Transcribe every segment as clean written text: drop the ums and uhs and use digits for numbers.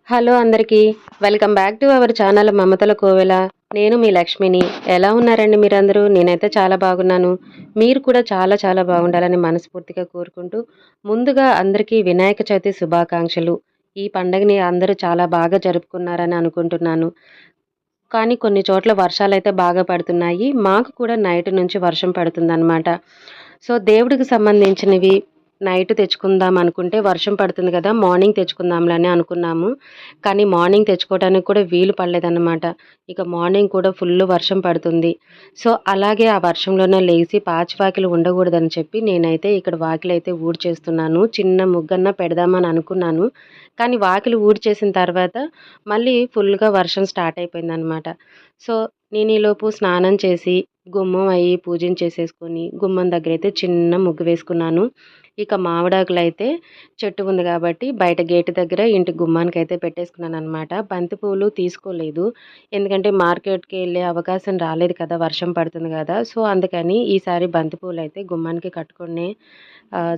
Hello అందరికీ. Welcome back to our channel మమతల కోవెల. నేను మీ లక్ష్మిని. ఎలా ఉన్నారండి మీరందరూ? నేనైతే చాలా బాగున్నాను. మీరు కూడా చాలా చాలా బాగుండాలని మనస్ఫూర్తిగా కోరుకుంటూ, ముందుగా అందరికీ వినాయక చవితి శుభాకాంక్షలు. ఈ పండగని అందరూ చాలా బాగా జరుపుకున్నారని అనుకుంటున్నాను. కానీ కొన్ని చోట్ల వర్షాలైతే బాగా పడుతున్నాయి. మాకు కూడా నైట్ నుంచి వర్షం పడుతుందనమాట. సో, దేవుడికి సంబంధించినవి నైట్ తెచ్చుకుందాం అనుకుంటే వర్షం పడుతుంది కదా! మార్నింగ్ తెచ్చుకుందాంలే అని అనుకున్నాము. కానీ మార్నింగ్ తెచ్చుకోవడానికి కూడా వీలు పడలేదన్నమాట. ఇక మార్నింగ్ కూడా ఫుల్లు వర్షం పడుతుంది. సో, అలాగే ఆ వర్షంలోనే లేసి పాచివాకిలి ఉండకూడదని చెప్పి నేనైతే ఇక్కడ వాకిలైతే ఊడ్చేస్తున్నాను. చిన్న ముగ్గన్నా పెడదామని అనుకున్నాను. కానీ వాకిలి ఊడ్చేసిన తర్వాత మళ్ళీ ఫుల్‌గా వర్షం స్టార్ట్ అయిపోయిందనమాట. సో, నేను ఈలోపు స్నానం చేసి, గుమ్మం అయ్యి పూజించేసేసుకొని, గుమ్మం దగ్గరైతే చిన్న ముగ్గు వేసుకున్నాను. ఇక మామిడాకులైతే చెట్టు ఉంది గాబట్టి, బయట గేటు దగ్గర ఇంటి గుమ్మానికైతే పెట్టేసుకున్నాననమాట. బంతి పువ్వులు తీసుకోలేదు. ఎందుకంటే మార్కెట్‌కి ఎళ్ళే అవకాశం రాలేదు కదా! వర్షం పడుతుంది గదా! సో, అందుకని ఈసారి బంతి పువ్వులైతే గుమ్మానికి కట్టుకునే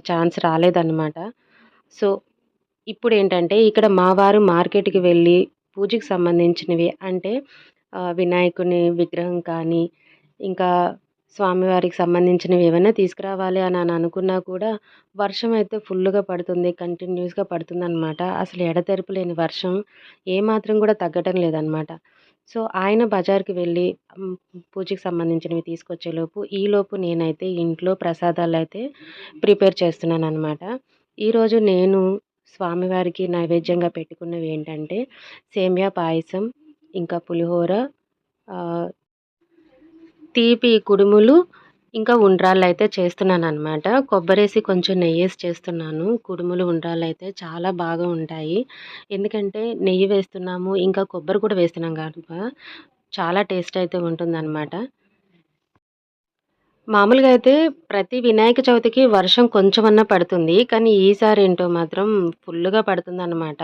ఛాన్స్ రాలేదనమాట. సో, ఇప్పుడేంటంటే ఇక్కడ మా వారు మార్కెట్‌కి వెళ్ళి పూజకి సంబంధించినవి అంటే వినాయకుని విగ్రహం కానీ, ఇంకా స్వామివారికి సంబంధించినవి ఏవైనా తీసుకురావాలి అని అనుకున్నా కూడా వర్షం అయితే ఫుల్లుగా పడుతుంది. కంటిన్యూస్‌గా పడుతుందనమాట. అసలు ఎడతెరిపి లేని వర్షం ఏమాత్రం కూడా తగ్గటం లేదనమాట. సో, ఆయన బజార్‌కి వెళ్ళి పూజకి సంబంధించినవి తీసుకొచ్చేలోపు, ఈలోపు నేనైతే ఇంట్లో ప్రసాదాలైతే ప్రిపేర్ చేస్తున్నాననమాట. ఈరోజు నేను స్వామివారికి నైవేద్యంగా పెట్టుకున్నవి ఏంటంటే సేమియా పాయసం, ఇంకా పులిహోర, ఆహ్, తీపి కుడుములు, ఇంకా ఉండ్రాళ్ళైతే చేస్తున్నాననమాట. కొబ్బరేసి కొంచెం నెయ్యేసి చేస్తున్నాను. కుడుములు, ఉండ్రాళ్ళైతే చాలా బాగా ఉంటాయి. ఎందుకంటే నెయ్యి వేస్తున్నాము, ఇంకా కొబ్బరి కూడా వేస్తున్నాం గనుక చాలా టేస్ట్ అయితే ఉంటుందనమాట. మామూలుగా అయితే ప్రతి వినాయక చవితికి వర్షం కొంచెమన్నా పడుతుంది. కానీ ఈసారి ఏంటో మాత్రం ఫుల్లుగా పడుతుందనమాట.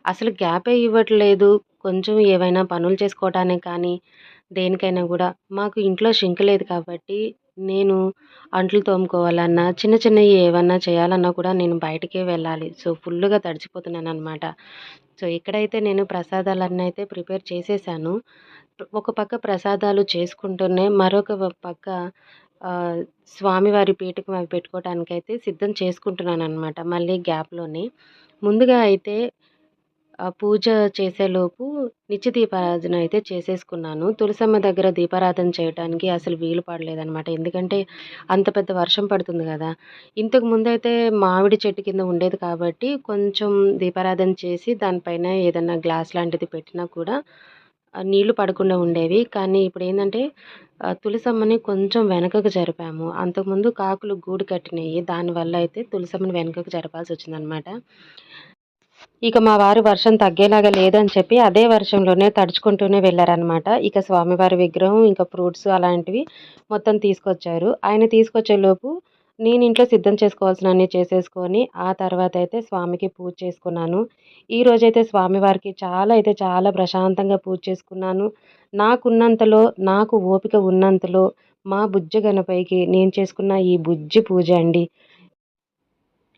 అసలు గ్యాపే ఇవ్వట్లేదు. కొంచెం ఏవైనా పనులు చేసుకోవటానికి కానీ, దేనికైనా గూడా. మాకు ఇంట్లో షింక్ లేదు కాబట్టి, నేను అంట్లు తోముకోవాలన్నా, చిన్న చిన్నయి ఏవన్నా చేయాలన్నా కూడా నేను బయటికే వెళ్ళాలి. సో, ఫుల్లుగా తడిచిపోతున్నాననమాట. సో, ఇక్కడైతే నేను ప్రసాదాలన్నయితే ప్రిపేర్ చేసేసాను. ఒక పక్క ప్రసాదాలు చేసుకుంటూనే మరొక పక్క ఆహ్, స్వామివారి పీఠకం అవి పెట్టుకోవటానికైతే సిద్ధం చేసుకుంటున్నాననమాట. మళ్ళీ గ్యాప్‌లోనే. ముందుగా అయితే పూజ చేసేలోపు నిత్య దీపారాధన అయితే చేసేసుకున్నాను. తులసమ్మ దగ్గర దీపారాధన చేయటానికి అసలు వీలు పడలేదనమాట. ఎందుకంటే అంత పెద్ద వర్షం పడుతుంది గదా! ఇంతకు ముందైతే మామిడి చెట్టు కింద ఉండేది కాబట్టి కొంచెం దీపారాధన చేసి దానిపైన ఏదన్నా గ్లాస్ లాంటిది పెట్టినా కూడా నీళ్లు పడకుండా ఉండేవి. కానీ ఇప్పుడేందంటే తులసమ్మని కొంచెం వెనకకు జరిపాము. అంతకుముందు కాకులు గూడు కట్టినయి. దానివల్ల అయితే తులసమ్మని వెనకకు జరపాల్సొచ్చిందనమాట. ఇక మా వారు వర్షం తగ్గేలాగా లేదని చెప్పి అదే వర్షంలోనే తడుచుకుంటూనే వెళ్లారనమాట. ఇక స్వామివారి విగ్రహం, ఇంకా ఫ్రూట్స్ అలాంటివి మొత్తం తీసుకొచ్చారు. ఆయన తీసుకొచ్చేలోపు నేను ఇంట్లో సిద్ధం చేసుకోవాల్సినవన్నీ చేసేసుకొని, ఆ తర్వాతయితే స్వామికి పూజ చేసుకున్నాను. ఈరోజైతే స్వామివారికి చాలా అయితే చాలా ప్రశాంతంగా పూజ చేసుకున్నాను. నాకున్నంతలో, నాకు ఓపిక ఉన్నంతలో మా బుజ్జ గణపయ్యకి నేను చేసుకున్న ఈ బుజ్జి పూజ అండి.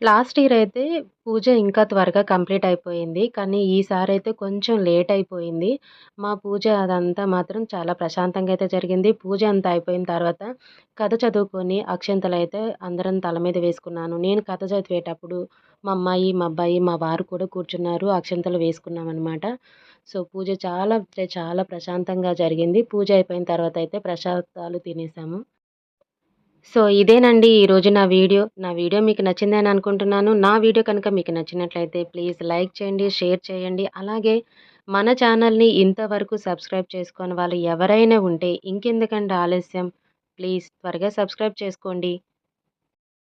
లాస్ట్ ఇయర్ అయితే పూజ ఇంకా త్వరగా కంప్లీట్ అయిపోయింది. కానీ ఈసారైతే కొంచెం లేట్ అయిపోయింది. మా పూజ అదంతా మాత్రం చాలా ప్రశాంతంగా అయితే జరిగింది. పూజ అంతా అయిపోయిన తర్వాత కథ చదువుకొని అక్షింతలైతే అందరం తల మీద వేసుకున్నాను. నేను కథ చదివేటప్పుడు మా అమ్మాయి, మా అబ్బాయి, మా వారు కూడా కూర్చున్నారు. అక్షింతలు వేసుకున్నామనమాట. సో, పూజ చాలా అంటే చాలా ప్రశాంతంగా జరిగింది. పూజ అయిపోయిన తర్వాత అయితే ప్రసాదాలు తినేసాము. సో, ఇదేనండి ఈరోజు నా వీడియో. నా వీడియో మీకు నచ్చిందని అనుకుంటున్నాను. నా వీడియో కనుక మీకు నచ్చినట్లయితే ప్లీజ్ లైక్ చేయండి, షేర్ చేయండి. అలాగే మన ఛానల్‌ని ఇంతవరకు సబ్స్క్రైబ్ చేసుకోని వాళ్ళు ఎవరైనా ఉంటే ఇంకెందుకండి ఆలస్యం, ప్లీజ్ త్వరగా సబ్స్క్రైబ్ చేసుకోండి.